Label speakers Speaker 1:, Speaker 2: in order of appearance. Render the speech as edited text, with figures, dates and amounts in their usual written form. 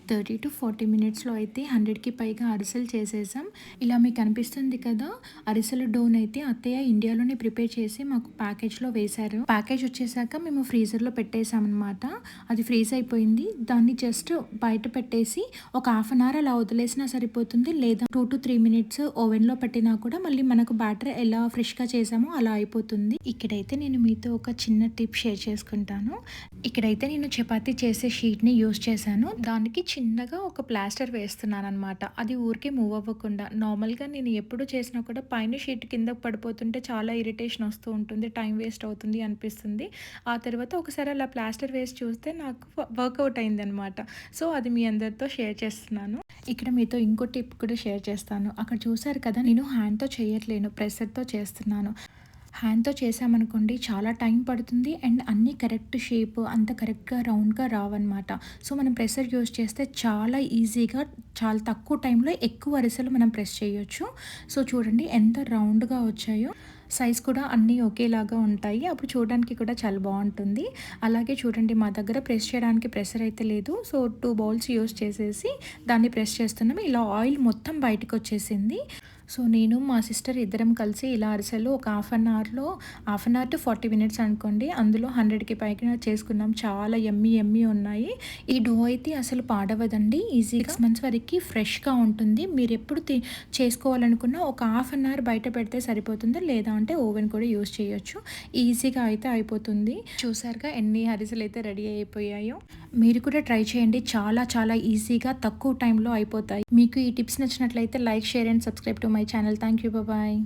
Speaker 1: 30-40 మినిట్స్‌లో అయితే 100కి పైగా అరిసెలు చేసేసాం. ఇలా మీకు కనిపిస్తుంది కదా! అరిసెల డోనయితే అత్తయ్య ఇండియాలోనే ప్రిపేర్ చేసి మాకు ప్యాకేజ్‌లో వేశారు. ప్యాకేజ్ వచ్చేసాక మేము ఫ్రీజర్‌లో పెట్టేసామనమాట. అది ఫ్రీజ్ అయిపోయింది. దాన్ని జస్ట్ బయట పెట్టేసి ఒక హాఫ్ అన్ అవర్ అలా వదిలేసినా సరిపోతుంది. లేదా 2-3 మినిట్స్ ఓవెన్‌లో పెట్టినా కూడా మళ్ళీ మనకు బ్యాటర్ ఎలా ఫ్రెష్‌గా చేసామో అలా అయిపోతుంది. ఇక్కడైతే నేను మీతో ఒక చిన్న టిప్ షేర్ చేసుకుంటాను. ఇక్కడైతే నేను చపాతీ చేసే షీట్‌ని యూజ్ చేశాను. దానికి చిన్నగా ఒక ప్లాస్టర్ వేస్తున్నాననమాట. అది ఊరికే మూవ్ అవ్వకుండా. నార్మల్‌గా నేను ఎప్పుడు చేసినా కూడా పైన షీట్ కిందకి పడిపోతుంటే చాలా ఇరిటేషన్ వస్తూ ఉంటుంది. టైం వేస్ట్ అవుతుంది అనిపిస్తుంది. ఆ తర్వాత ఒకసారి అలా ప్లాస్టర్ వేసి చూస్తే నాకు వర్కౌట్ అయిందనమాట. సో, అది మీ అందరితో షేర్ చేస్తున్నాను. ఇక్కడ మీతో ఇంకో టిప్ కూడా షేర్ చేస్తాను. అక్కడ చూసారు కదా! నేను హ్యాండ్‌తో చేయట్లేను. ప్రెషర్‌తో చేస్తున్నాను. హ్యాండ్‌తో చేశామనుకోండి చాలా టైం పడుతుంది అండ్ అన్నీ కరెక్ట్ షేప్ అంత కరెక్ట్‌గా రౌండ్‌గా రావన్నమాట. సో, మనం ప్రెషర్ యూజ్ చేస్తే చాలా ఈజీగా చాలా తక్కువ టైంలో ఎక్కువ అరిసెలు మనం ప్రెస్ చేయొచ్చు. సో, చూడండి ఎంత రౌండ్‌గా వచ్చాయో. సైజ్ కూడా అన్నీ ఒకేలాగా ఉంటాయి. అప్పుడు చూడడానికి కూడా చాలా బావుంటుంది. అలాగే చూడండి మా దగ్గర ప్రెస్ చేయడానికి ప్రెషర్ అయితే లేదు. సో, 2 బౌల్స్ యూజ్ చేసేసి దాన్ని ప్రెస్ చేస్తున్నాము. ఇలా ఆయిల్ మొత్తం బయటకొచ్చేసింది. సో, నేను మా సిస్టర్ ఇద్దరం కలిసి ఇలా అరిసెలు ఒక half an hour to 40 minutes అనుకోండి. అందులో 100కి పైగా చేసుకున్నాం. చాలా యమ్మీ యమ్మీ ఉన్నాయి. ఈ డో అయితే అసలు పాడవదండి. ఈజీగా 6 మంత్స్ వరకి ఫ్రెష్‌గా ఉంటుంది. మీరెప్పుడు చేసుకోవాలనుకున్నా ఒక హాఫ్ అన్ అవర్ బయట పెడితే సరిపోతుంది. లేదా అంటే ఓవెన్ కూడా యూజ్ చేయొచ్చు. ఈజీగా అయితే అయిపోతుంది. చూసారుగా ఎన్ని అరిసెలైతే రెడీ అయిపోయాయో. మీరు కూడా ట్రై చేయండి. చాలా చాలా ఈజీగా తక్కువ టైంలో అయిపోతాయి. మీకు ఈ టిప్స్ నచ్చినట్లయితే like, share and subscribe to my channel. Thank you. Bye.